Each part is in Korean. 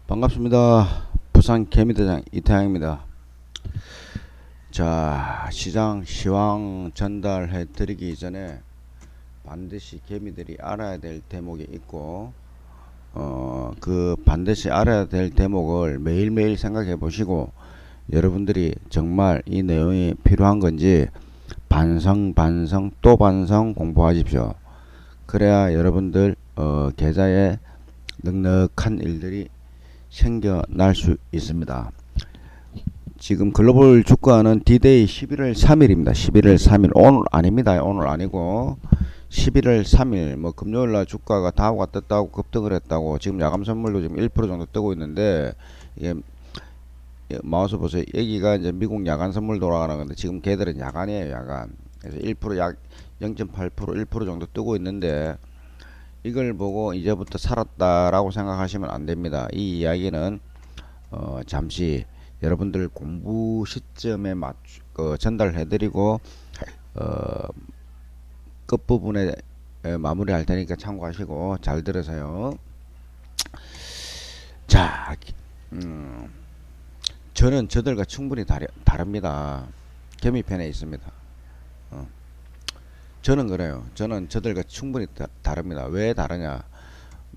반갑습니다. 부산 개미대장 이태양입니다. 자, 시황 전달해 드리기 전에 반드시 개미들이 알아야 될 대목이 있고, 그 반드시 알아야 될 대목을 매일매일 생각해 보시고, 여러분들이 정말 이 내용이 필요한 건지 반성 또 반성 공부하십시오. 그래야 여러분들 계좌에 넉넉한 일들이 생겨날 수 있습니다. 지금 글로벌 주가는 D-Day 11월 3일입니다. 11월 3일 오늘 아닙니다. 오늘 아니고 11월 3일 뭐 금요일날 주가가 다우가 떴다고 급등을 했다고 지금 야간 선물도 지금 1% 정도 뜨고 있는데 이게 마우스 보세요. 여기가 이제 미국 야간 선물 돌아가는 건데 지금 걔들은 야간이에요. 야간. 그래서 1% 약 0.8% 1% 정도 뜨고 있는데 이걸 보고 이제부터 살았다라고 생각하시면 안 됩니다. 이 이야기는 잠시 여러분들 공부 시점에 전달해드리고 어, 끝부분에 마무리할 테니까 참고하시고 잘 들으세요. 자, 저는 저들과 충분히 다릅니다. 개미편에 있습니다. 저는 그래요. 저는 저들과 충분히 다릅니다. 왜 다르냐?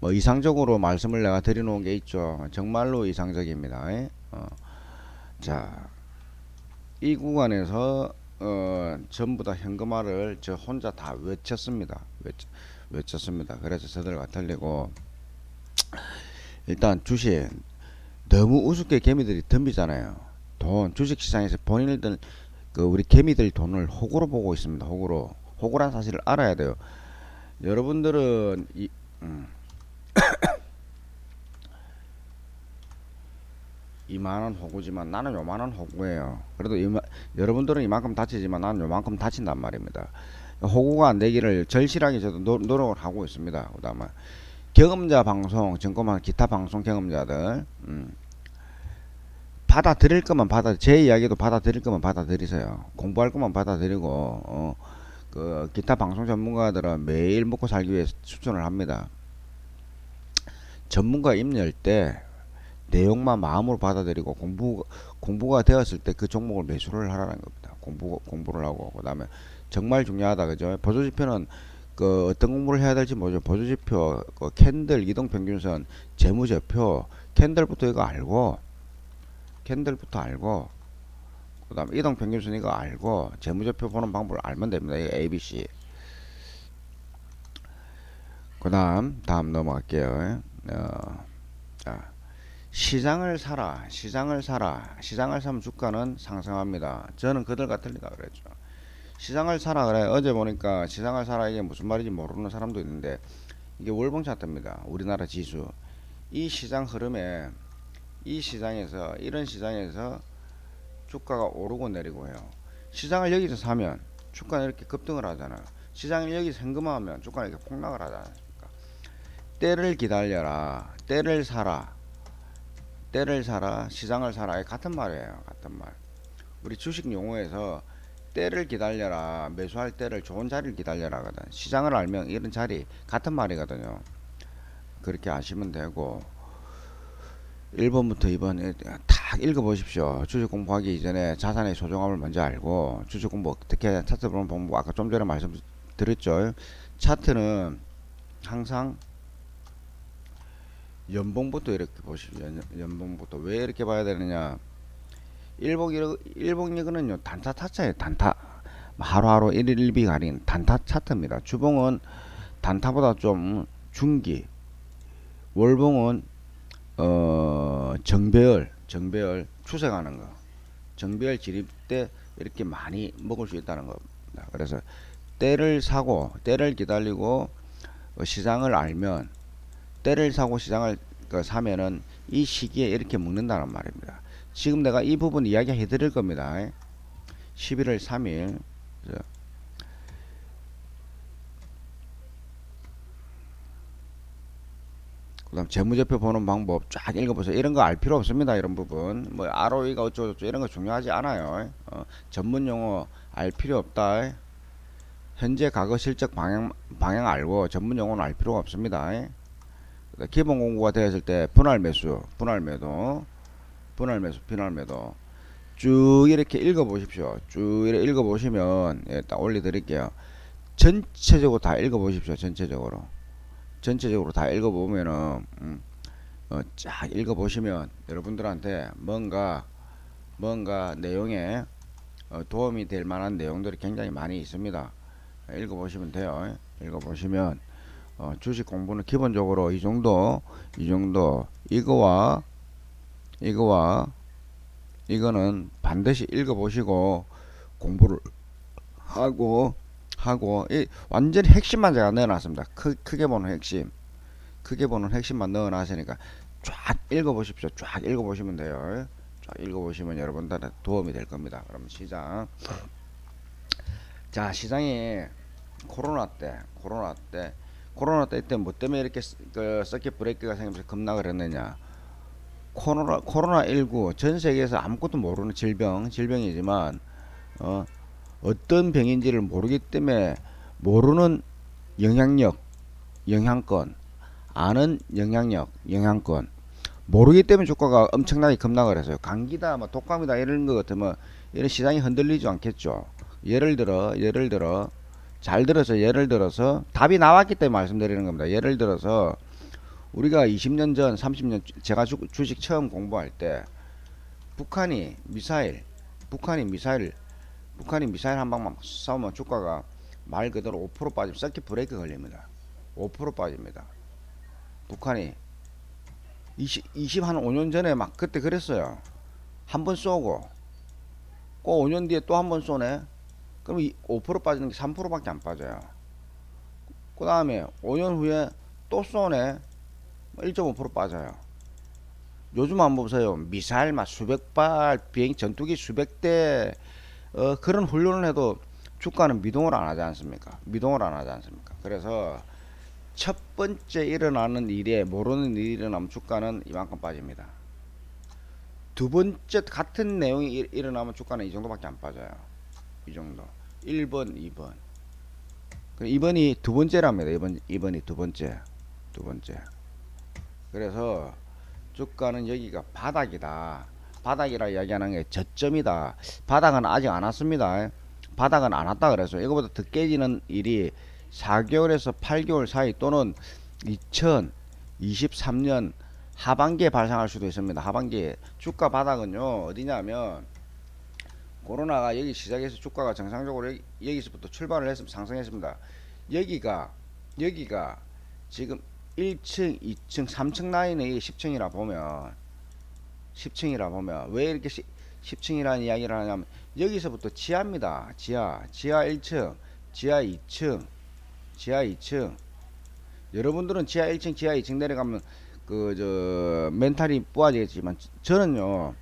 뭐 이상적으로 말씀을 내가 드려놓은 게 있죠. 정말로 이상적입니다. 자, 이 구간에서 전부 다 현금화를 저 혼자 다 외쳤습니다. 외쳤습니다. 그래서 저들과 틀리고 일단 주식 너무 우습게 개미들이 덤비잖아요. 돈 주식시장에서 본인들 우리 개미들 돈을 호구로 보고 있습니다. 호구란 사실을 알아야 돼요. 여러분들은 이만한 호구지만 나는 요만한 호구예요. 그래도 여러분들은 이만큼 다치지만 나는 요만큼 다친단 말입니다. 호구가 안 되기를 절실하게 저도 노력을 하고 있습니다. 그 다음에 경험자 방송, 증권만 기타 방송 경험자들 받아들일 거면 제 이야기도 받아들일 거면 받아들이세요. 공부할 거면 받아들이고 그 기타 방송 전문가들은 매일 먹고 살기 위해 추천을 합니다. 전문가 입력 때 내용만 마음으로 받아들이고 공부가 되었을 때 그 종목을 매수를 하라는 겁니다. 공부를 하고 그다음에 정말 중요하다 그죠? 보조지표는 그 어떤 공부를 해야 될지 모르죠. 보조지표, 그 캔들, 이동평균선, 재무제표, 캔들부터 알고 그다음에 이동평균선 이거 알고 재무제표 보는 방법을 알면 됩니다. 이거 ABC. 다음 넘어갈게요. 자. 시장을 사면 주가는 상승합니다. 저는 그들과 틀리다 그랬죠. 시장을 사라 그래. 어제 보니까 시장을 사라 이게 무슨 말인지 모르는 사람도 있는데 이게 월봉 차트입니다. 우리나라 지수. 이 시장 흐름에 이런 시장에서 주가가 오르고 내리고 해요. 시장을 여기서 사면 주가는 이렇게 급등을 하잖아요. 시장을 여기서 현금화하면 주가는 이렇게 폭락을 하잖아요. 때를 기다려라. 때를 사라, 시장을 사라. 같은 말이에요. 같은 말. 우리 주식 용어에서 때를 기다려라, 매수할 때를 좋은 자리를 기다려라 하거든. 시장을 알면 이런 자리 같은 말이거든요. 그렇게 아시면 되고 1번부터 2번 다 읽어보십시오. 주식 공부하기 이전에 자산의 소중함을 먼저 알고 주식 공부 어떻게 차트 보는 방법 아까 좀 전에 말씀드렸죠. 차트는 항상 연봉부터 이렇게 보십시오. 연봉부터 왜 이렇게 봐야 되느냐? 일봉이거는요 단타 차트예요. 단타 하루하루 1일 1비 가린 단타 차트입니다. 주봉은 단타보다 좀 중기, 월봉은 정배열 추색하는 거, 정배열 진입 때 이렇게 많이 먹을 수 있다는 겁니다. 그래서 때를 사고 때를 기다리고 시장을 알면 때를 사고 시장을 사면은 이 시기에 이렇게 먹는다는 말입니다. 지금 내가 이 부분 이야기 해드릴 겁니다. 11월 3일 그 다음 재무제표 보는 방법 쫙 읽어보세요. 이런 거 알 필요 없습니다. 이런 부분 뭐 ROE가 어쩌고저쩌고 이런 거 중요하지 않아요. 전문 용어 알 필요 없다. 현재 과거 실적 방향 알고 전문 용어는 알 필요가 없습니다. 기본 공고가 되었을 때 분할 매수, 분할 매도, 분할 매수, 분할 매도 쭉 이렇게 읽어 보십시오. 쭉 이렇게 읽어 보시면 예, 딱 올려 드릴게요. 전체적으로 다 읽어 보십시오. 전체적으로 다 읽어 보면은 쫙 읽어 보시면 여러분들한테 뭔가 내용에 도움이 될 만한 내용들이 굉장히 많이 있습니다. 읽어 보시면 돼요. 읽어 보시면 주식 공부는 기본적으로 이 정도 이거와 이거는 반드시 읽어 보시고 공부를 하고 완전히 핵심만 제가 넣어놨습니다. 크게 보는 핵심만 넣어놨으니까 쫙 읽어보십시오. 쫙 읽어보시면 돼요. 쫙 읽어보시면 여러분들한테 도움이 될 겁니다. 그럼 시장. 자, 시장이 코로나 때 뭐 때문에 이렇게 서킷 브레이크가 생기면서 급락을 했느냐? 코로나19 전 세계에서 아무것도 모르는 질병이지만 어떤 병인지를 모르기 때문에 모르는 영향권, 아는 영향권 모르기 때문에 주가가 엄청나게 급락을 했어요. 감기다, 뭐 독감이다 이런 것 같으면 이런 시장이 흔들리지 않겠죠. 예를 들어 잘 들어서 예를 들어서 답이 나왔기 때문에 말씀드리는 겁니다. 예를 들어서 우리가 20년 전, 30년 제가 주식 처음 공부할 때 북한이 미사일 한 방만 쏘면 주가가 말 그대로 5% 빠지면 서킷 브레이크 걸립니다. 5% 빠집니다. 북한이 20한 5년 전에 막 그때 그랬어요. 한 번 쏘고 꼭 5년 뒤에 또 한 번 쏘네. 그럼 5% 빠지는 게 3%밖에 안 빠져요. 그 다음에 5년 후에 또 쏘네. 1.5% 빠져요. 요즘 한번 보세요. 미사일 막 수백 발, 비행 전투기 수백 대 그런 훈련을 해도 주가는 미동을 안 하지 않습니까? 그래서 첫 번째 일어나는 일에 모르는 일이 일어나면 주가는 이만큼 빠집니다. 두 번째 같은 내용이 일어나면 주가는 이 정도밖에 안 빠져요. 이 정도. 1번, 2번. 2번이 두 번째랍니다. 2번이 두 번째. 그래서 주가는 여기가 바닥이다. 바닥이라 이야기하는 게 저점이다. 바닥은 아직 안 왔습니다. 바닥은 안 왔다 그래서 이거보다 더 깨지는 일이 4개월에서 8개월 사이 또는 2023년 하반기에 발생할 수도 있습니다. 하반기에 주가 바닥은요 어디냐면 코로나가 여기 시작해서 주가가 정상적으로 여기서부터 출발을 했으면 상승했습니다. 여기가 지금 1층, 2층, 3층 라인의 10층이라 보면 왜 이렇게 10층이라는 이야기를 하냐면 여기서부터 지하입니다. 지하 1층, 지하 2층. 여러분들은 지하 1층, 지하 2층 내려가면 멘탈이 뿌아지겠지만 저는요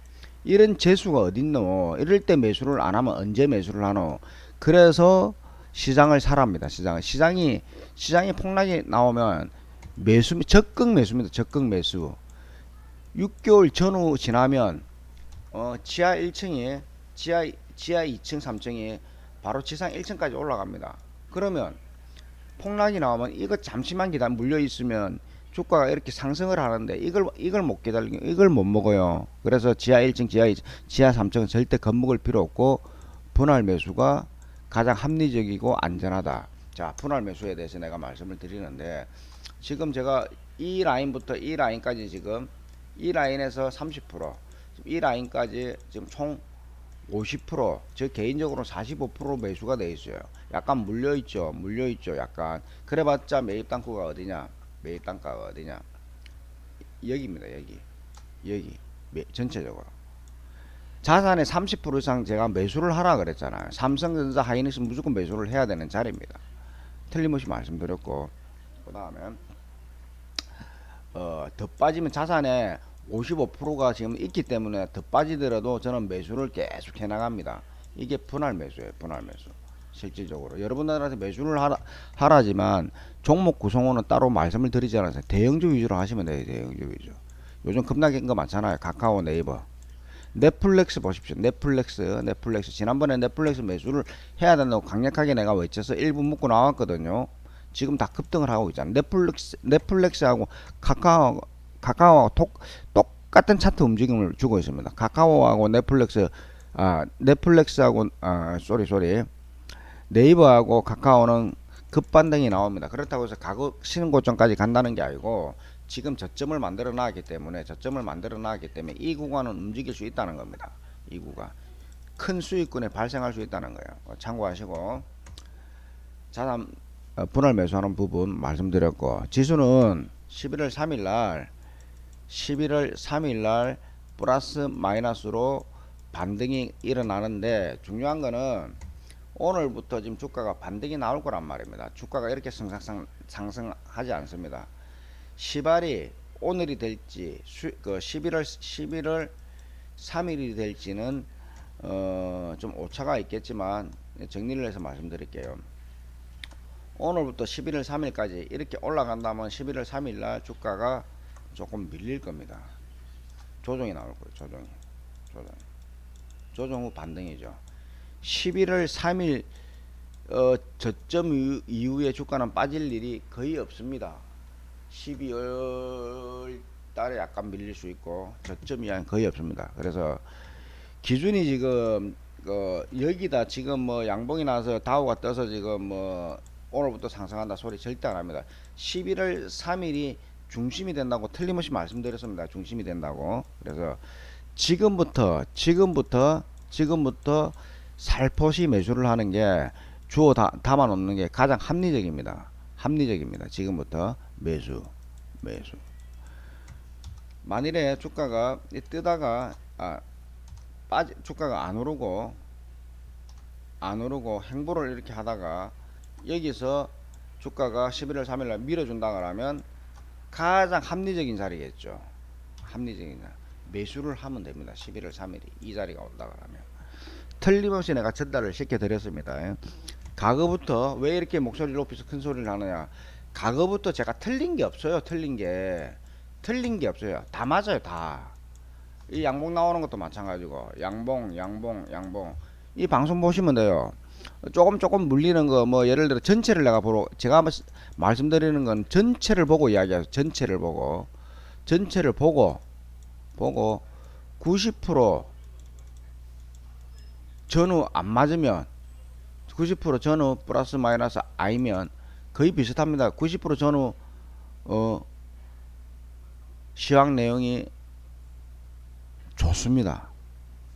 이런 재수가 어딨노? 이럴 때 매수를 안 하면 언제 매수를 하노? 그래서 시장을 사랍니다. 시장이 폭락이 나오면 적극 매수입니다. 적극 매수. 6개월 전후 지나면 지하 1층이 지하 2층 3층이 바로 지상 1층까지 올라갑니다. 그러면 폭락이 나오면 이거 잠시만 물려 있으면 주가가 이렇게 상승을 하는데 이걸 못 기다리고 이걸 못 먹어요. 그래서 지하 1층, 지하 2층, 지하 3층은 절대 겁먹을 필요 없고 분할 매수가 가장 합리적이고 안전하다. 자, 분할 매수에 대해서 내가 말씀을 드리는데 지금 제가 이 라인부터 이 라인까지 지금 이 라인에서 30%, 이 라인까지 지금 총 50%, 저 개인적으로 45% 매수가 돼 있어요. 약간 물려 있죠. 약간. 그래봤자 매입 단가가 어디냐? 여기입니다. 여기. 전체적으로. 자산의 30% 이상 제가 매수를 하라 그랬잖아요. 삼성전자, 하이닉스 무조건 매수를 해야 되는 자리입니다. 틀림없이 말씀드렸고, 그 다음에 더 빠지면 자산의 55%가 지금 있기 때문에 더 빠지더라도 저는 매수를 계속 해나갑니다. 이게 분할 매수예요. 실질적으로 여러분들한테 매수를 하라지만 종목 구성원은 따로 말씀을 드리지 않았어요. 대형주 위주로 하시면 돼요. 대형주 위주. 요즘 급락인 거 많잖아요. 카카오, 네이버. 넷플릭스 보십시오. 넷플릭스. 지난번에 넷플릭스 매수를 해야 된다고 강력하게 내가 외쳐서 1분 묻고 나왔거든요. 지금 다 급등을 하고 있잖아. 넷플릭스하고 카카오하고 똑같은 차트 움직임을 주고 있습니다. 카카오하고 넷플릭스하고 네이버하고 카카오는 급반등이 나옵니다. 그렇다고 해서 가격 신은 고점까지 간다는 게 아니고 지금 저점을 만들어 놨기 때문에 이 구간은 움직일 수 있다는 겁니다. 이 구간 큰 수익권에 발생할 수 있다는 거예요. 참고하시고, 자, 다음 분할 매수하는 부분 말씀드렸고, 지수는 11월 3일 날 플러스 마이너스로 반등이 일어나는데, 중요한 거는 오늘부터 지금 주가가 반등이 나올 거란 말입니다. 주가가 이렇게 상승하지 않습니다. 시발이 오늘이 될지 11월 3일이 될지는 좀 오차가 있겠지만 정리를 해서 말씀드릴게요. 오늘부터 11월 3일까지 이렇게 올라간다면 11월 3일 날 주가가 조금 밀릴 겁니다. 조정이 나올 거예요. 조정 후 반등이죠. 11월 3일 저점 이후에 주가는 빠질 일이 거의 없습니다. 12월 달에 약간 밀릴 수 있고 저점 이하는 거의 없습니다. 그래서 기준이 지금 여기다 지금 뭐 양봉이 나서 다우가 떠서 지금 뭐 오늘부터 상승한다 소리 절대 안 합니다. 11월 3일이 중심이 된다고 틀림없이 말씀드렸습니다. 중심이 된다고. 그래서 지금부터 살포시 매수를 하는 게 주어 담아 놓는 게 가장 합리적입니다. 지금부터 매수. 만일에 주가가 뜨다가 주가가 안 오르고 행보를 이렇게 하다가 여기서 주가가 11월 3일날 밀어준다 그러면 가장 합리적인 자리겠죠. 매수를 하면 됩니다. 11월 3일이 이 자리가 온다 그러면 틀림없이 내가 전달을 시켜드렸습니다. 과거부터 왜 이렇게 목소리를 높여서 큰 소리를 하느냐, 과거부터 제가 틀린 게 없어요. 틀린 게 없어요. 다 맞아요. 다. 이 양봉 나오는 것도 마찬가지고 양봉 이 방송 보시면 돼요. 조금 물리는 거 뭐 예를 들어 전체를 제가 한번 말씀드리는 건 전체를 보고 이야기해요. 전체를 보고 90% 전후 안 맞으면 90% 전후 플러스 마이너스 아니면 거의 비슷합니다. 90% 전후 시황 내용이 좋습니다.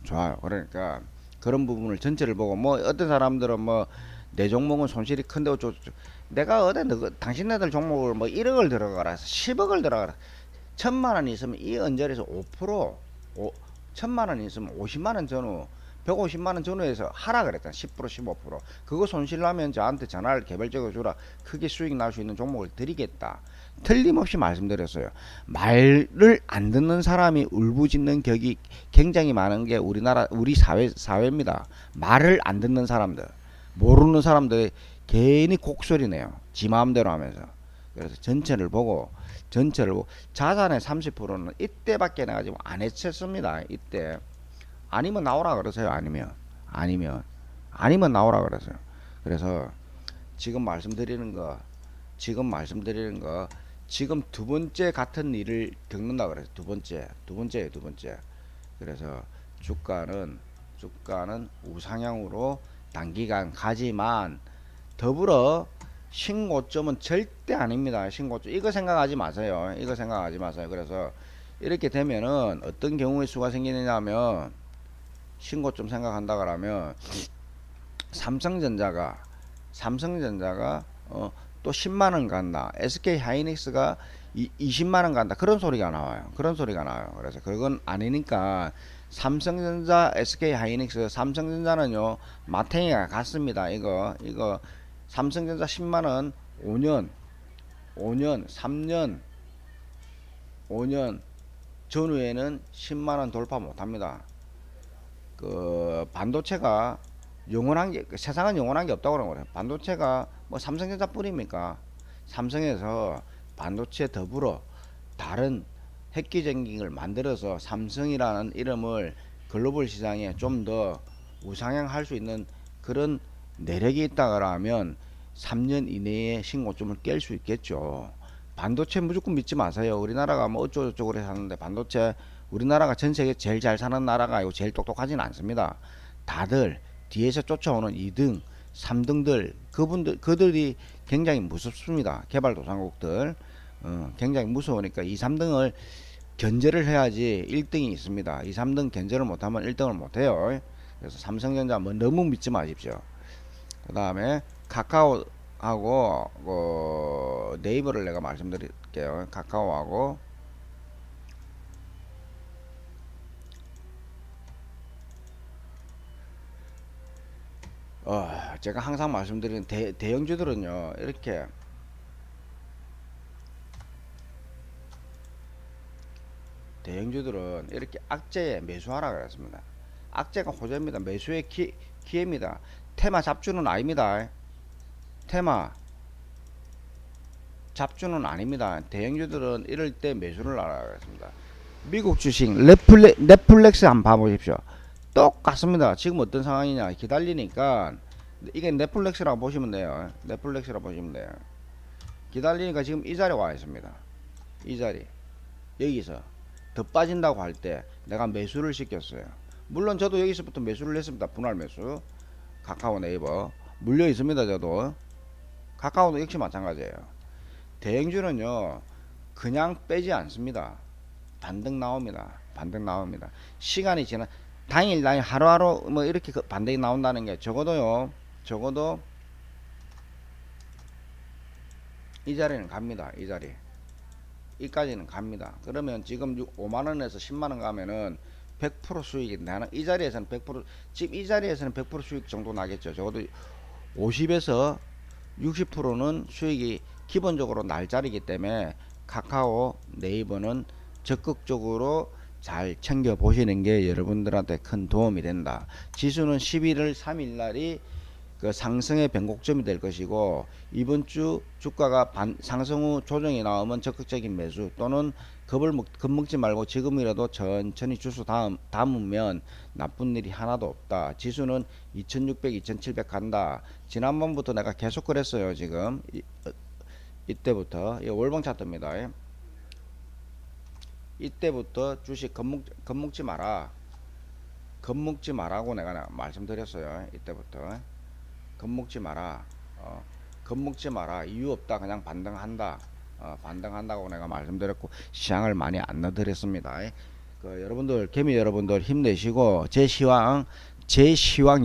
좋아요. 그러니까 그런 부분을 전체를 보고 뭐 어떤 사람들은 뭐 내 종목은 손실이 큰데 내가 당신네들 종목을 뭐 1억을 들어가라 10억을 들어가라 1000만원 있으면 이 언저리에서 5% 1000만원 있으면 50만원 전후 150만원 전후에서 하라 그랬잖아. 10% 15% 그거 손실 나면 저한테 전화를 개별적으로 주라. 크게 수익 날 수 있는 종목을 드리겠다. 틀림없이 말씀드렸어요. 말을 안 듣는 사람이 울부짖는 격이 굉장히 많은 게 우리 사회입니다. 말을 안 듣는 사람들, 모르는 사람들 괜히 곡소리네요. 지 마음대로 하면서. 그래서 전체를 보고 자산의 30%는 이때밖에 내가 지금 안 해쳤습니다. 이때 아니면 나오라 그러세요. 아니면 나오라 그러세요. 그래서 지금 말씀드리는 거 지금 두 번째 같은 일을 겪는다 그래서 두 번째예요. 그래서 주가는 우상향으로 단기간 가지만 더불어 신고점은 절대 아닙니다. 신고점 이거 생각하지 마세요. 그래서 이렇게 되면은 어떤 경우의 수가 생기느냐면 신고점 생각한다 그러면 삼성전자가 또 10만원 간다. SK 하이닉스가 20만원 간다. 그런 소리가 나와요. 그래서 그건 아니니까 삼성전자, SK 하이닉스, 삼성전자는요 마탱이가 같습니다. 이거 삼성전자 10만원 5년 3년 전후에는 10만원 돌파 못합니다. 그 반도체가 세상은 영원한 게 없다고 그러는 거예요. 반도체가 뭐 삼성전자 뿐입니까? 삼성에서 반도체 더불어 다른 획기적인 만들어서 삼성이라는 이름을 글로벌 시장에 좀 더 우상향할 수 있는 그런 내력이 있다 그러면 3년 이내에 신고점을 깰 수 있겠죠. 반도체 무조건 믿지 마세요. 우리나라가 뭐 어쩌고저쩌고 하는데 반도체 우리나라가 전 세계 제일 잘 사는 나라가 아니고 제일 똑똑하지는 않습니다. 다들 뒤에서 쫓아오는 2등, 3등들 그들이 굉장히 무섭습니다. 개발도상국들 굉장히 무서우니까 2, 3등을 견제를 해야지 1등이 있습니다. 2, 3등 견제를 못하면 1등을 못해요. 그래서 삼성전자 뭐 너무 믿지 마십시오. 그 다음에 카카오하고 네이버를 내가 말씀드릴게요. 카카오하고 제가 항상 말씀드리는 대형주들은요 이렇게 대형주들은 이렇게 악재에 매수하라 그랬습니다. 악재가 호재입니다. 매수의 기회입니다. 테마 잡주는 아닙니다. 테마 잡주는 아닙니다. 대형주들은 이럴 때 매수를 하라 그랬습니다. 미국 주식 넷플릭스 한번 봐보십시오. 똑같습니다. 지금 어떤 상황이냐 기다리니까 이게 넷플릭스라고 보시면 돼요. 넷플릭스라고 보시면 돼요. 기다리니까 지금 이 자리에 와 있습니다. 이 자리 여기서 더 빠진다고 할 때 내가 매수를 시켰어요. 물론 저도 여기서부터 매수를 했습니다. 분할 매수. 카카오 네이버 물려 있습니다. 저도 카카오도 역시 마찬가지예요. 대형주는요 그냥 빼지 않습니다. 반등 나옵니다. 반등 나옵니다. 시간이 지나 당일 하루하루 뭐 이렇게 반등이 나온다는 게 적어도요 적어도 이 자리는 갑니다. 이 자리 이까지는 갑니다. 그러면 지금 5만원에서 10만원 가면은 100% 수익이 나는 이 자리에서는 100% 지금 이 자리에서는 100% 수익 정도 나겠죠. 적어도 50에서 60%는 수익이 기본적으로 날 자리이기 때문에 카카오 네이버는 적극적으로 잘 챙겨 보시는 게 여러분들한테 큰 도움이 된다. 지수는 11월 3일 날이 그 상승의 변곡점이 될 것이고 이번 주 주가가 상승 후 조정이 나오면 적극적인 매수 또는 겁먹지 말고 지금이라도 천천히 주수 담으면 나쁜 일이 하나도 없다. 지수는 2600, 2700 간다. 지난번부터 내가 계속 그랬어요. 지금 이때부터 월봉 차트입니다. 이때부터 주식 겁먹지 마라. 겁먹지 마라고 내가 말씀드렸어요. 이때부터 겁먹지 마라. 겁먹지 마라. 이유 없다. 그냥 반등한다. 반등한다고 내가 말씀드렸고 시장을 많이 안 넣어드렸습니다. 여러분들 개미 여러분들 힘내시고 제 시황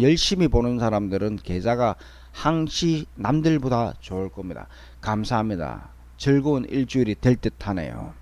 열심히 보는 사람들은 계좌가 항시 남들보다 좋을 겁니다. 감사합니다. 즐거운 일주일이 될 듯 하네요.